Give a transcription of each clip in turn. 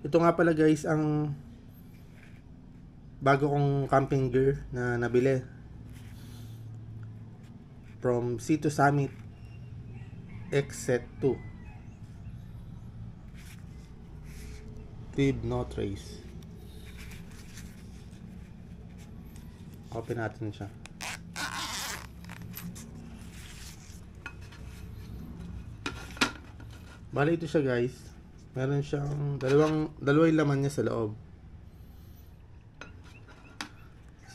Ito nga pala guys ang bago kong camping gear na nabili from C2 Summit X Set 2 Tib No Trace. Open natin siya. Bali ito siya guys. Meron siyang dalawang laman niya sa loob.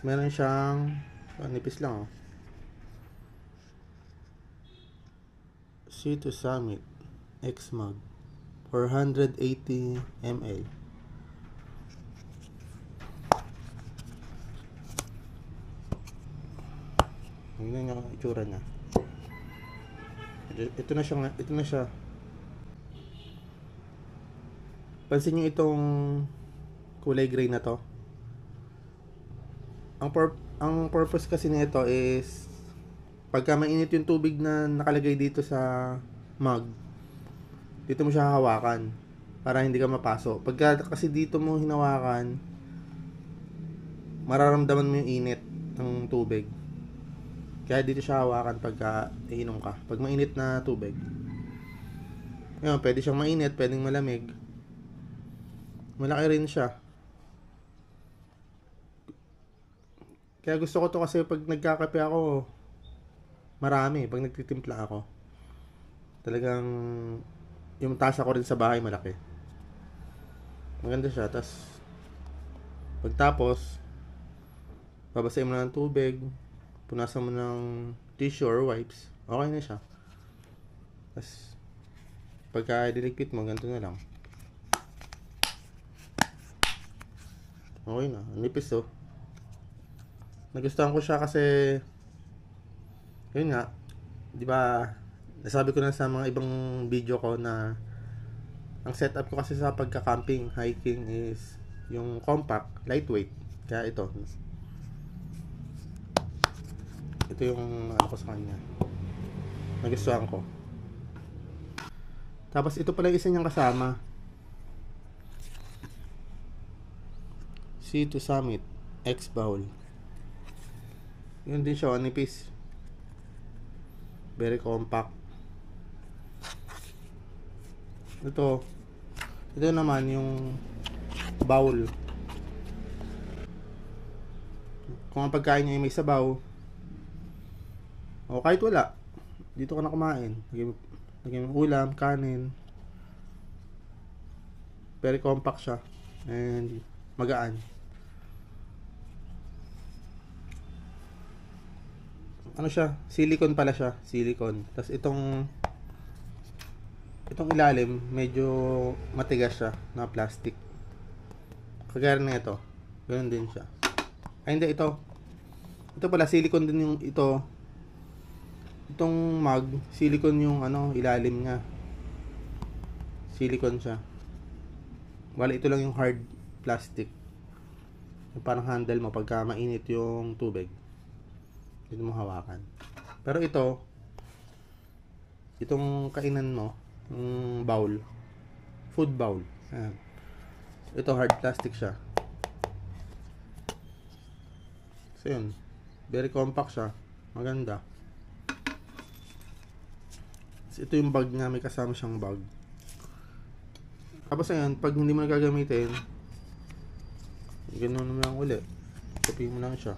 Meron siyang nipis lang C2 Summit X Mag 480 ml. Tingnan niyo ang itsura niya. Ito na siya. Pansin niyo itong kulay gray na to. Ang purpose kasi nito is pagka mainit yung tubig na nakalagay dito sa mug, dito mo siya hahawakan para hindi ka mapaso. Pagka kasi dito mo hinawakan, mararamdaman mo yung init ng tubig. Kaya dito siya hawakan pagka iinom ka. Pag mainit na tubig. Ngayon, pwede siyang mainit, pwedeng malamig. Malaki rin siya. Kaya gusto ko to kasi pag nagkakape ako, marami. Pag nagtitimpla ako, talagang yung tasa ko rin sa bahay malaki. Maganda siya. Tapos pagtapos, babasahin mo na ng tubig, punasan mo ng tissue or wipes, okay na siya. Tapos pagka diligpit mo, ganito na lang. Okay na. Nipis oh. Nagustuhan ko siya kasi yun nga, di ba, nasabi ko na sa mga ibang video ko na ang setup ko kasi sa pagka-camping, hiking is yung compact, lightweight. Kaya ito yung ano ko sa kanya, nagustuhan ko. Tapos ito pala isa niyang kasama, C2 Summit X Bowl. Yun din siya, nipis. Very compact. Ito naman yung bowl. Kung ang pagkain niya ay may sabaw, o kahit wala, dito ka na kumain. Lagyan mo ulam, kanin. Very compact siya. And magaan. Ano siya? Silicone pala siya. Silicone. Tapos itong ilalim, medyo matigas siya na plastic. Kagaya na ito. Ganun din siya. Ay hindi, ito pala, silicone din yung ito. Itong mug, silicone yung ilalim niya. Silicone siya. Wala, ito lang yung hard plastic. Yung parang handle mo pagka mainit yung tubig. Dito mo hawakan. Pero itong kainan mo, yung bowl, food bowl. Ayan. Ito hard plastic siya. So yun, very compact siya. Maganda. So, ito yung bag niya, may kasama siyang bag. Tapos ayan, pag hindi mo nagagamitin, ganoon mo lang uli. Copy mo lang siya.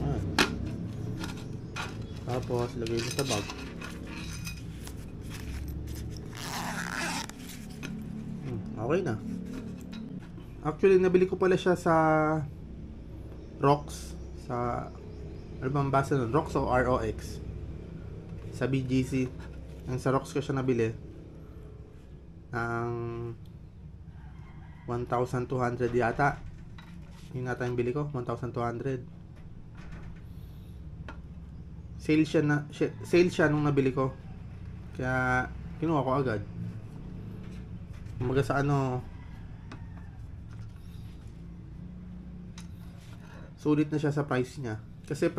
Ayan. Tapos lagay mo sa bag. Okay na. Actually, nabili ko pala siya sa ROX. Sa ano bang basa nun? ROX o ROX? Sa BGC. Ang sa ROX ko siya nabili ng 1,200 yata. Yun nata yung bili ko, 1,200. Sale siya nung nabili ko. Kaya kinuha ko agad. Kumbaga sa sulit na siya sa price niya. Kasi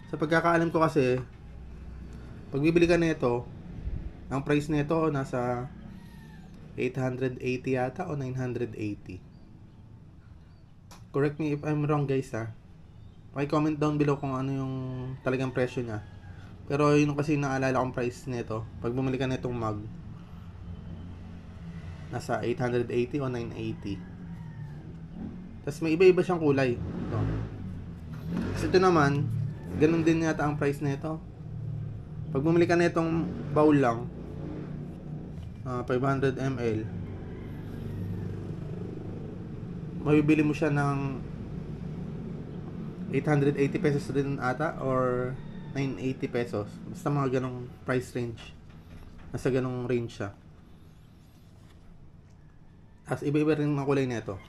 sa pagkakaalam ko kasi, pag bibili ka nito, ang price nito nasa 880 yata o 980. Correct me if I'm wrong guys ha. Paki-comment down below kung ano yung talagang presyo niya. Pero yun kasi naalala kong price nito. Pag bumili ka nitong mug, nasa 880 o 980. Tapos may iba-iba siyang kulay. Ito. Tapos ito naman, ganun din yata ang price nito. Pag bumili ka nitong bowl lang, 500 ml, mabibili mo siya ng 880 pesos rin ata or 980 pesos. Basta mga ganong price range. Nasa ganong range siya. As iba-iba rin ang kulay nito.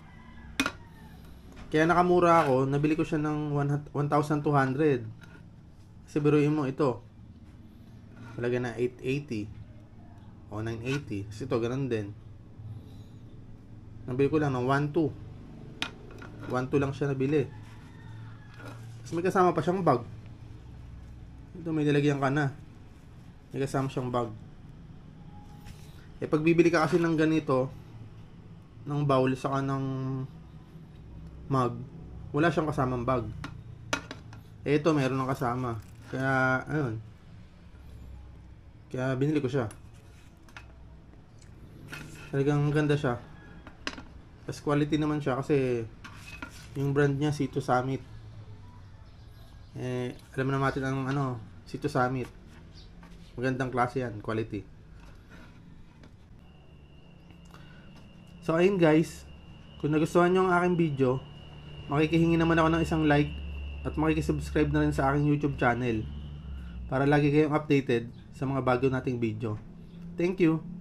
Kaya nakamura ako, nabili ko siya ng 1,200. Kasi biruin mo ito. Talaga na 880 o 980. Kasi ito ganun din. Nabili ko lang ng 1,200. 1,200 lang siya nabili. Tapos may kasama pa siyang bag. Ito may nilagyan ka na. May kasama siyang bag. Pag bibili ka kasi ng ganito, ng bowl saka ng mug, wala siyang kasamang bag. Ito meron ng kasama. Kaya ayun. Kaya binili ko siya. Talagang ganda siya. Tapos quality naman siya kasi yung brand niya C2 Summit. Alam naman natin ang C2 Summit. Magandang klase yan, quality. So ayun guys, kung nagustuhan nyo ang aking video, makikihingi naman ako ng isang like at makikisubscribe na rin sa aking YouTube channel para lagi kayong updated sa mga bago nating video. Thank you!